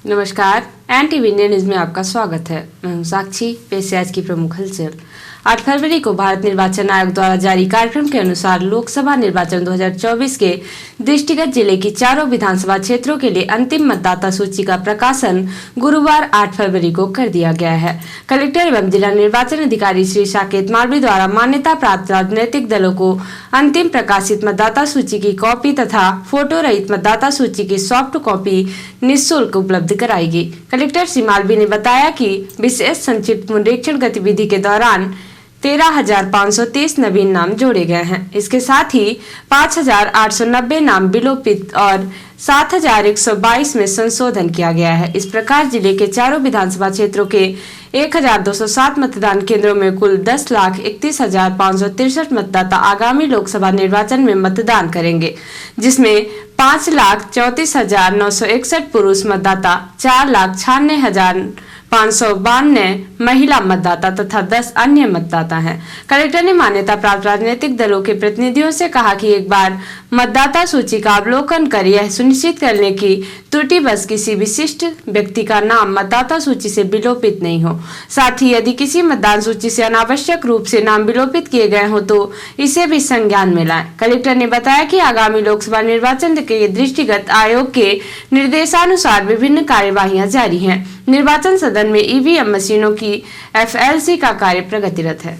नमस्कार, NTV news में आपका स्वागत है। मैं हूं साक्षी। पेश है आज की प्रमुख हलचल। 8 फरवरी को भारत निर्वाचन आयोग द्वारा जारी कार्यक्रम के अनुसार लोकसभा निर्वाचन 2024 के दृष्टिगत जिले की चारों विधानसभा क्षेत्रों के लिए अंतिम मतदाता सूची का प्रकाशन गुरुवार 8 फरवरी को कर दिया गया है। कलेक्टर एवं जिला निर्वाचन अधिकारी श्री साकेत मालवी द्वारा मान्यता प्राप्त राजनीतिक दलों को अंतिम प्रकाशित मतदाता सूची की कॉपी तथा फोटो रहित मतदाता सूची की सॉफ्ट कॉपी निःशुल्क उपलब्ध कराई गई। कलेक्टर श्री मालवी ने बताया कि विशेष संक्षिप्त पुनरीक्षण गतिविधि के दौरान 13,530 नवीन नाम जोड़े गए हैं। इसके साथ ही 5,890 नाम विलोपित और 7,122 में संशोधन किया गया है। इस प्रकार जिले के चारों विधानसभा क्षेत्रों के 1,207 मतदान केंद्रों में कुल 10,31,563 मतदाता आगामी लोकसभा निर्वाचन में मतदान करेंगे, जिसमें 5,34,961 पुरुष मतदाता, 4,96,592 महिला मतदाता तथा 10 अन्य मतदाता हैं। कलेक्टर ने मान्यता प्राप्त राजनीतिक दलों के प्रतिनिधियों से कहा कि एक बार मतदाता सूची का अवलोकन कर यह सुनिश्चित करने की त्रुटि बस किसी विशिष्ट व्यक्ति का नाम मतदाता सूची से विलोपित नहीं हो। साथ ही यदि किसी मतदान सूची से अनावश्यक रूप से नाम विलोपित किए गए हो तो इसे भी संज्ञान में लाएं। कलेक्टर ने बताया कि आगामी लोकसभा निर्वाचन के दृष्टिगत आयोग के निर्देशानुसार विभिन्न कार्यवाहियां जारी हैं। निर्वाचन सदन में ईवीएम मशीनों की FLC का कार्य प्रगतिरत है।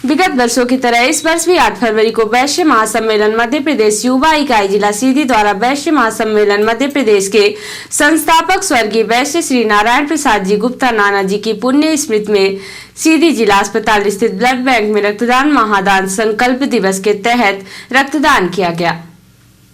विगत वर्षों की तरह इस वर्ष भी 8 फरवरी को वैश्य महासम्मेलन मध्य प्रदेश युवा इकाई जिला सीधी द्वारा वैश्य महासम्मेलन मध्य प्रदेश के संस्थापक स्वर्गीय वैश्य श्री नारायण प्रसाद जी गुप्ता नाना जी की पुण्य स्मृति में सीधी जिला अस्पताल स्थित ब्लड बैंक में रक्तदान महादान संकल्प दिवस के तहत रक्तदान किया गया।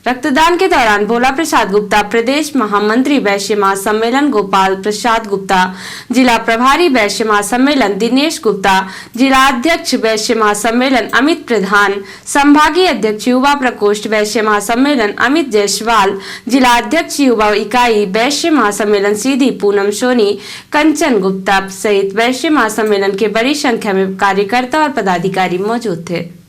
रक्तदान के दौरान भोला प्रसाद गुप्ता, प्रदेश महामंत्री वैश्य महासम्मेलन गोपाल प्रसाद गुप्ता, जिला प्रभारी वैश्य महासम्मेलन दिनेश गुप्ता, जिला अध्यक्ष वैश्य महासम्मेलन अमित प्रधान, संभागीय अध्यक्ष युवा प्रकोष्ठ वैश्य महासम्मेलन अमित जायसवाल, जिला अध्यक्ष युवा इकाई वैश्य महासम्मेलन सीधी पूनम सोनी, कंचन गुप्ता सहित वैश्य महासम्मेलन के बड़ी संख्या में कार्यकर्ता और पदाधिकारी मौजूद थे।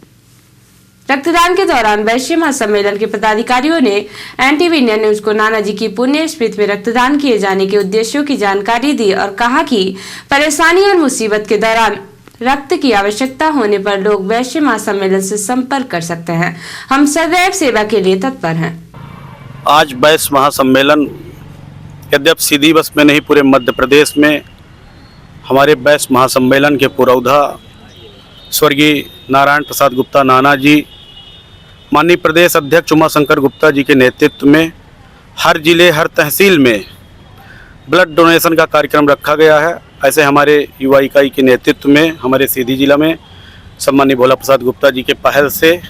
रक्तदान के दौरान वैश्य महासम्मेलन के पदाधिकारियों ने एनटीवी न्यूज को नाना जी की पुण्य स्मृति में रक्तदान किए जाने के उद्देश्यों की जानकारी दी और कहा कि परेशानी और मुसीबत के दौरान रक्त की आवश्यकता होने पर लोग वैश्य महासम्मेलन से संपर्क कर सकते हैं। हम सदैव सेवा के लिए तत्पर हैं। आज वैश्य महासम्मेलन यद्यपि सीधी बस में नहीं पूरे मध्य प्रदेश में हमारे वैश्य महासम्मेलन के पुरोधा स्वर्गीय नारायण प्रसाद गुप्ता नाना जी, माननीय प्रदेश अध्यक्ष उमाशंकर गुप्ता जी के नेतृत्व में हर जिले हर तहसील में ब्लड डोनेशन का कार्यक्रम रखा गया है। ऐसे हमारे युवा इकाई के नेतृत्व में हमारे सीधी जिला में सम्मानीय भोला प्रसाद गुप्ता जी के पहल से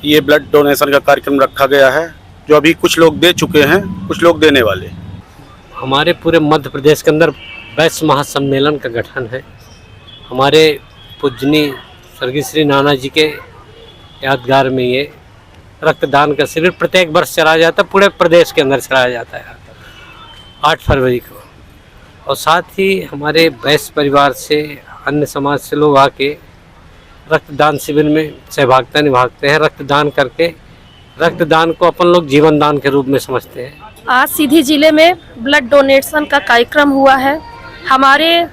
ये ब्लड डोनेशन का कार्यक्रम रखा गया है, जो अभी कुछ लोग दे चुके हैं, कुछ लोग देने वाले। हमारे पूरे मध्य प्रदेश के अंदर वैश्य महासम्मेलन का गठन है। हमारे पूजनीय स्वर्गीय श्री नाना जी के यादगार में ये रक्तदान का शिविर प्रत्येक वर्ष चलाया जाता है, पूरे प्रदेश के अंदर चलाया जाता है 8 फरवरी को। और साथ ही हमारे वैश्य परिवार से अन्य समाज से लोग आके रक्तदान शिविर में सहभागिता निभाते हैं। रक्तदान करके रक्तदान को अपन लोग जीवन दान के रूप में समझते हैं। आज सीधी जिले में ब्लड डोनेशन का कार्यक्रम हुआ है। हमारे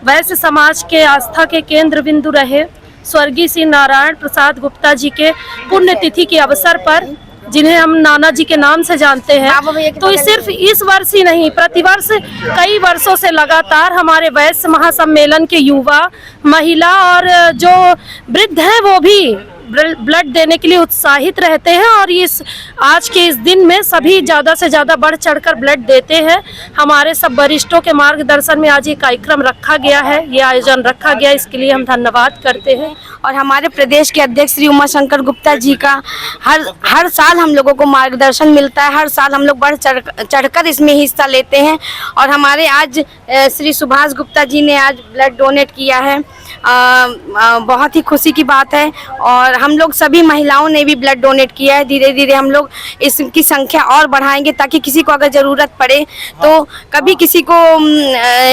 वैश्य समाज के आस्था के केंद्र बिंदु रहे स्वर्गीय श्री नारायण प्रसाद गुप्ता जी के पुण्यतिथि के अवसर पर, जिन्हें हम नाना जी के नाम से जानते हैं, तो सिर्फ इस वर्ष ही नहीं, प्रतिवर्ष कई वर्षों से लगातार हमारे वैश्य महासम्मेलन के युवा, महिला और जो वृद्ध हैं वो भी ब्लड देने के लिए उत्साहित रहते हैं और इस आज के इस दिन में सभी ज़्यादा से ज़्यादा बढ़ चढ़कर ब्लड देते हैं। हमारे सब वरिष्ठों के मार्गदर्शन में आज ये कार्यक्रम रखा गया है, ये आयोजन रखा गया, इसके लिए हम धन्यवाद करते हैं। और हमारे प्रदेश के अध्यक्ष श्री उमाशंकर गुप्ता जी का हर साल हम लोगों को मार्गदर्शन मिलता है। हर साल हम लोग बढ़ चढ़कर इसमें हिस्सा लेते हैं और हमारे आज श्री सुभाष गुप्ता जी ने आज ब्लड डोनेट किया है। बहुत ही खुशी की बात है और हम लोग सभी महिलाओं ने भी ब्लड डोनेट किया है। धीरे धीरे हम लोग इसकी संख्या और बढ़ाएंगे ताकि किसी को अगर ज़रूरत पड़े तो कभी किसी को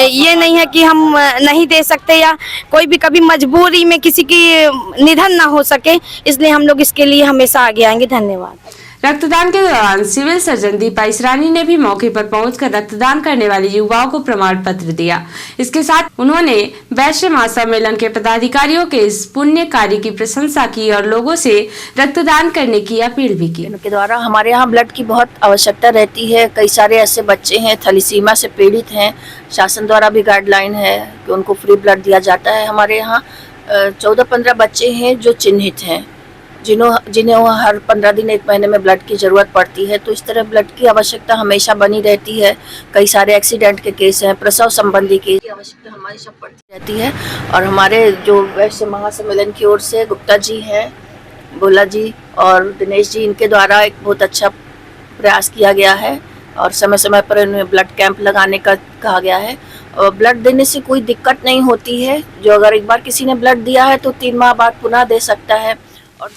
ये नहीं है कि हम नहीं दे सकते या कोई भी कभी मजबूरी में किसी की निधन ना हो सके, इसलिए हम लोग इसके लिए हमेशा आगे आएंगे। धन्यवाद। रक्तदान के दौरान सिविल सर्जन दीपा इसरानी ने भी मौके पर पहुंचकर रक्तदान करने वाले युवाओं को प्रमाण पत्र दिया। इसके साथ उन्होंने वैश्य महासम्मेलन के पदाधिकारियों के इस पुण्य कार्य की प्रशंसा की और लोगों से रक्तदान करने की अपील भी की। के द्वारा हमारे यहाँ ब्लड की बहुत आवश्यकता रहती है। कई सारे ऐसे बच्चे हैं थैलेसीमिया से पीड़ित हैं, शासन द्वारा भी गाइडलाइन है कि उनको फ्री ब्लड दिया जाता है। हमारे यहाँ 14-15 बच्चे हैं जो चिन्हित हैं, जिन्हें हर 15 दिन 1 महीने में ब्लड की ज़रूरत पड़ती है। तो इस तरह ब्लड की आवश्यकता हमेशा बनी रहती है। कई सारे एक्सीडेंट के केस हैं, प्रसव संबंधी केस की आवश्यकता हमारी सब पड़ती रहती है। और हमारे जो वैश्य महासम्मेलन की ओर से गुप्ता जी हैं, भोला जी और दिनेश जी, इनके द्वारा एक बहुत अच्छा प्रयास किया गया है और समय समय पर इन्हें ब्लड कैंप लगाने का कहा गया है। और ब्लड देने से कोई दिक्कत नहीं होती है। जो अगर एक बार किसी ने ब्लड दिया है तो 3 माह बाद पुनः दे सकता है। और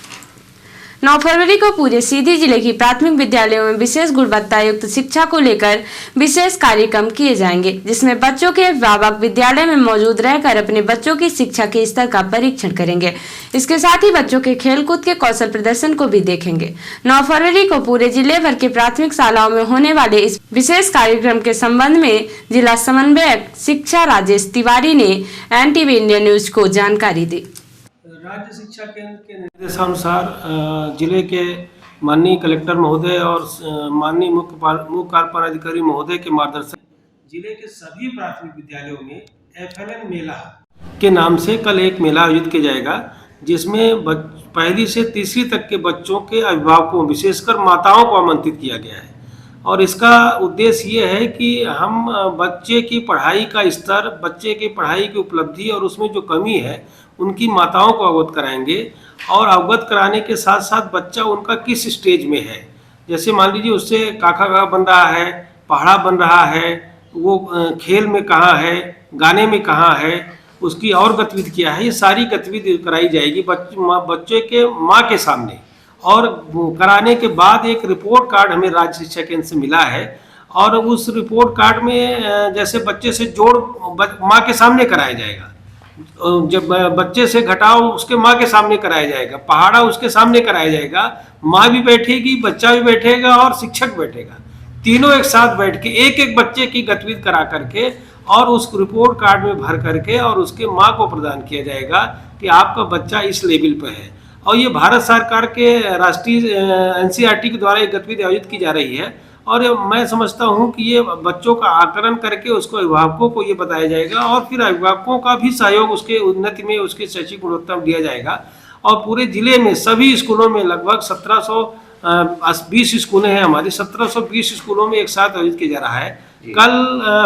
9 फरवरी को पूरे सीधी जिले की प्राथमिक विद्यालयों में विशेष गुणवत्ता युक्त शिक्षा को लेकर विशेष कार्यक्रम किए जाएंगे, जिसमें बच्चों के अभिभावक विद्यालय में मौजूद रहकर अपने बच्चों की शिक्षा के स्तर का परीक्षण करेंगे। इसके साथ ही बच्चों के खेलकूद के कौशल प्रदर्शन को भी देखेंगे। 9 फरवरी को पूरे जिले भर के प्राथमिक शालाओं में होने वाले इस विशेष कार्यक्रम के संबंध में जिला समन्वयक शिक्षा राजेश तिवारी ने NTV इंडिया न्यूज को जानकारी दी। राज्य शिक्षा केंद्र के निर्देशानुसार जिले के माननीय कलेक्टर महोदय और माननीय मुख्य कार्यपालन अधिकारी महोदय के मार्गदर्शन जिले के सभी प्राथमिक विद्यालयों में FLN मेला के नाम से कल एक मेला आयोजित किया जाएगा, जिसमें पहली से तीसरी तक के बच्चों के अभिभावकों विशेषकर माताओं को आमंत्रित किया गया है। और इसका उद्देश्य ये है कि हम बच्चे की पढ़ाई का स्तर, बच्चे की पढ़ाई की उपलब्धि और उसमें जो कमी है उनकी माताओं को अवगत कराएंगे। और अवगत कराने के साथ साथ बच्चा उनका किस स्टेज में है, जैसे मान लीजिए उससे काका बन रहा है, पहाड़ा बन रहा है, वो खेल में कहाँ है, गाने में कहाँ है, उसकी और गतिविधि क्या है, ये सारी गतिविधि कराई जाएगी बच्चे के माँ के सामने। और कराने के बाद एक रिपोर्ट कार्ड हमें राज्य शिक्षा केंद्र से मिला है और उस रिपोर्ट कार्ड में जैसे बच्चे से जोड़ माँ के सामने कराया जाएगा, जब बच्चे से घटाव उसके माँ के सामने कराया जाएगा, पहाड़ा उसके सामने कराया जाएगा, माँ भी बैठेगी, बच्चा भी बैठेगा और शिक्षक बैठेगा, तीनों एक साथ बैठ के एक एक बच्चे की गतिविधि करा करके और उस रिपोर्ट कार्ड में भर करके और उसके माँ को प्रदान किया जाएगा कि आपका बच्चा इस लेवल पर है। और ये भारत सरकार के राष्ट्रीय NCERT के द्वारा एक गतिविधि आयोजित की जा रही है और मैं समझता हूँ कि ये बच्चों का आकलन करके उसको अभिभावकों को ये बताया जाएगा और फिर अभिभावकों का भी सहयोग उसके उन्नति में, उसके शैक्षिक गुणवत्ता में दिया जाएगा। और पूरे जिले में सभी स्कूलों में लगभग 1720 स्कूलें हैं हमारी, 1720 स्कूलों में एक साथ आयोजित किया जा रहा है। कल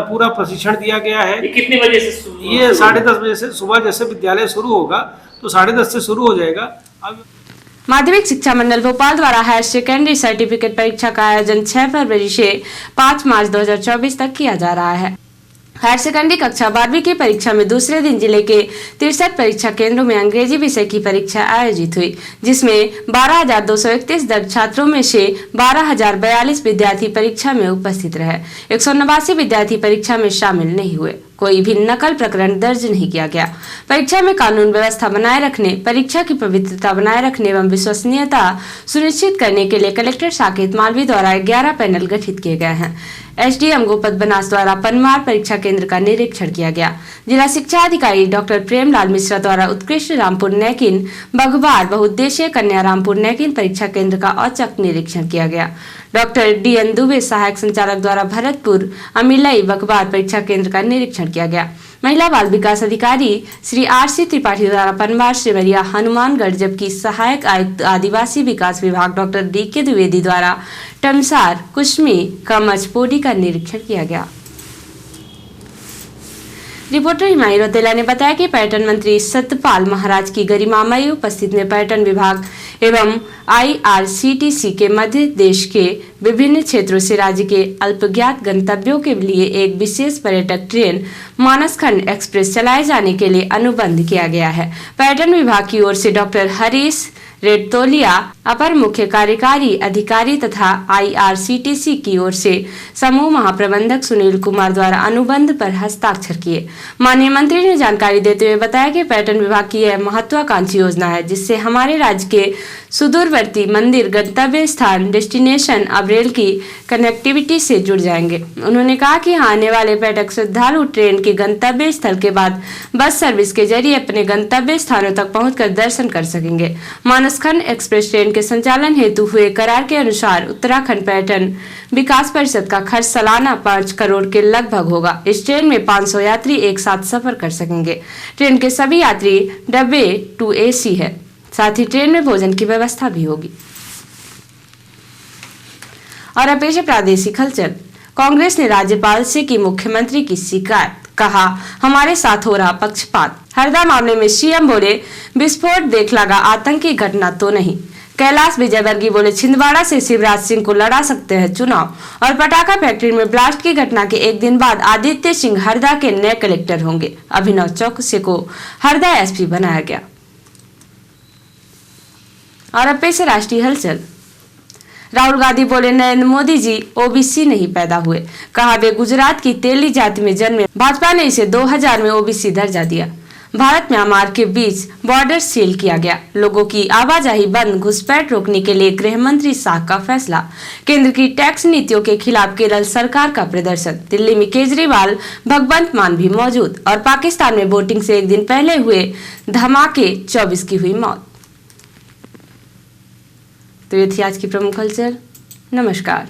पूरा प्रशिक्षण दिया गया है। ये कितने बजे से? ये 10:30 बजे से सुबह, जैसे विद्यालय शुरू होगा तो 10:30 से शुरू हो जाएगा। अब माध्यमिक शिक्षा मंडल भोपाल द्वारा हायर सेकेंडरी सर्टिफिकेट परीक्षा का आयोजन 6 फरवरी से 5 मार्च 2024 तक किया जा रहा है। हायर सेकेंडरी कक्षा 12वीं की परीक्षा में दूसरे दिन जिले के 63 परीक्षा केंद्रों में अंग्रेजी विषय की परीक्षा आयोजित हुई, जिसमें 12,231 दर्ज छात्रों में से 12,042 विद्यार्थी परीक्षा में उपस्थित रहे। 189 विद्यार्थी परीक्षा में शामिल नहीं हुए। कोई भी नकल प्रकरण दर्ज नहीं किया गया। परीक्षा में कानून व्यवस्था बनाए रखने, परीक्षा की पवित्रता बनाए रखने एवं विश्वसनीयता सुनिश्चित करने के लिए कलेक्टर साकेत मालवी द्वारा 11 पैनल गठित किए गए हैं। SDM गोपत बनास द्वारा पनमार परीक्षा केंद्र का निरीक्षण किया गया। जिला शिक्षा अधिकारी डॉक्टर प्रेमलाल मिश्रा द्वारा उत्कृष्ट रामपुर नैकिन बघवार बहुउद्देशीय कन्या रामपुर नैकिन परीक्षा केंद्र का औचक निरीक्षण किया गया। डॉक्टर DN दुबे सहायक संचालक द्वारा भरतपुर अमिलई बघवार परीक्षा केंद्र का निरीक्षण किया गया। महिला बाल विकास अधिकारी श्री RC त्रिपाठी द्वारा पनवार सिमरिया हनुमानगढ़, जबकि सहायक आयुक्त आदिवासी विकास विभाग डॉक्टर DK द्विवेदी द्वारा टमसार कुश्मी कमच पोडी का निरीक्षण किया गया। रिपोर्टर हिमायत रौतेला ने बताया कि पर्यटन मंत्री सत्यपाल महाराज की गरिमामयी उपस्थिति में पर्यटन विभाग एवं IRCTC के मध्य देश के विभिन्न क्षेत्रों से राज्य के अल्पज्ञात गंतव्यों के लिए एक विशेष पर्यटक ट्रेन मानसखंड एक्सप्रेस चलाए जाने के लिए अनुबंध किया गया है। पर्यटन विभाग की ओर से डॉक्टर हरीश रेड तौलिया अपर मुख्य कार्यकारी अधिकारी तथा IRCTC की ओर से समूह महाप्रबंधक सुनील कुमार द्वारा अनुबंध पर हस्ताक्षर किए। माननीय मंत्री ने जानकारी देते हुए बताया कि पर्यटन विभाग की यह महत्वाकांक्षी योजना है, जिससे हमारे राज्य के सुदूरवर्ती मंदिर, गंतव्य स्थान, डेस्टिनेशन अब रेल की कनेक्टिविटी से जुड़ जाएंगे। उन्होंने कहा कि आने वाले पर्यटक श्रद्धालु ट्रेन के गंतव्य स्थल के बाद बस सर्विस के जरिए अपने गंतव्य स्थानों तक पहुंचकर दर्शन कर सकेंगे। मानसखंड एक्सप्रेस ट्रेन के संचालन हेतु हुए करार के अनुसार उत्तराखंड पर्यटन विकास परिषद का खर्च सालाना 5 करोड़ के लगभग होगा। इस ट्रेन में 500 यात्री एक साथ सफर कर सकेंगे। ट्रेन के सभी यात्री डब्बे 2 AC है। साथ ही ट्रेन में भोजन की व्यवस्था भी होगी। और अब पेश है प्रादेशिक हलचल। कांग्रेस ने राज्यपाल से की मुख्यमंत्री की शिकायत, कहा हमारे साथ हो रहा पक्षपात। हरदा मामले में सीएम बोले विस्फोट देख लगा, आतंकी घटना तो नहीं। कैलाश विजयवर्गीय बोले छिंदवाड़ा से शिवराज सिंह को लड़ा सकते हैं चुनाव। और पटाखा फैक्ट्री में ब्लास्ट की घटना के एक दिन बाद आदित्य सिंह हरदा के नए कलेक्टर होंगे। अभिनव चौकसी को हरदा SP बनाया गया। और अब पेश है राष्ट्रीय हलचल। राहुल गांधी बोले नरेंद्र मोदी जी OBC नहीं पैदा हुए, कहा वे गुजरात की तेली जाति में जन्मे, भाजपा ने इसे 2000 में OBC दर्जा दिया। भारत म्यांमार के बीच बॉर्डर सील किया गया, लोगों की आवाजाही बंद, घुसपैठ रोकने के लिए गृह मंत्री शाह का फैसला। केंद्र की टैक्स नीतियों के खिलाफ केरल सरकार का प्रदर्शन। दिल्ली में केजरीवाल, भगवंत मान भी मौजूद। और पाकिस्तान में वोटिंग से एक दिन पहले हुए धमाके, 24 की हुई मौत। तो ये थी आज की प्रमुख हलचल। नमस्कार।